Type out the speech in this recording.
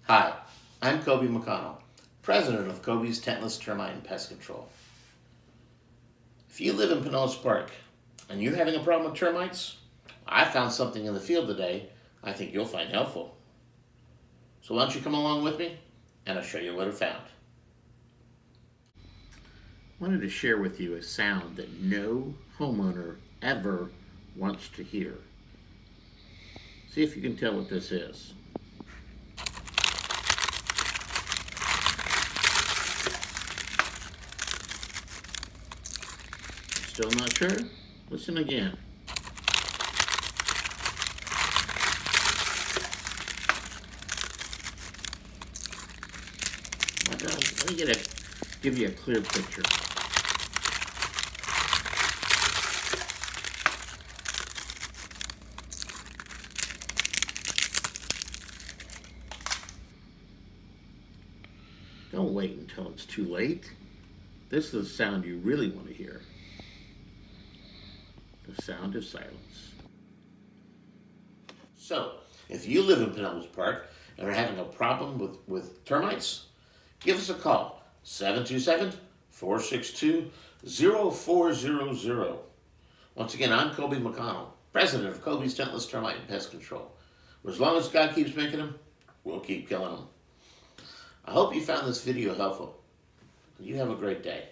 Hi, I'm Kobe McConnell, president of Kobe's Tentless Termite and Pest Control. If you live in Pinellas Park and you're having a problem with termites, I found something in the field today I think you'll find helpful. So why don't you come along with me and I'll show you what I found. I wanted to share with you a sound that no homeowner ever wants to hear. See if you can tell what this is. Still not sure? Listen again. Let me give you a clear picture. Don't wait until it's too late. This is the sound you really want to hear. The sound of silence. So, if you live in Pinellas Park and are having a problem with termites, give us a call, 727-462-0400. Once again, I'm Kobe McConnell, president of Kobe's Tentless Termite and Pest Control. As long as God keeps making them, we'll keep killing them. I hope you found this video helpful. You have a great day.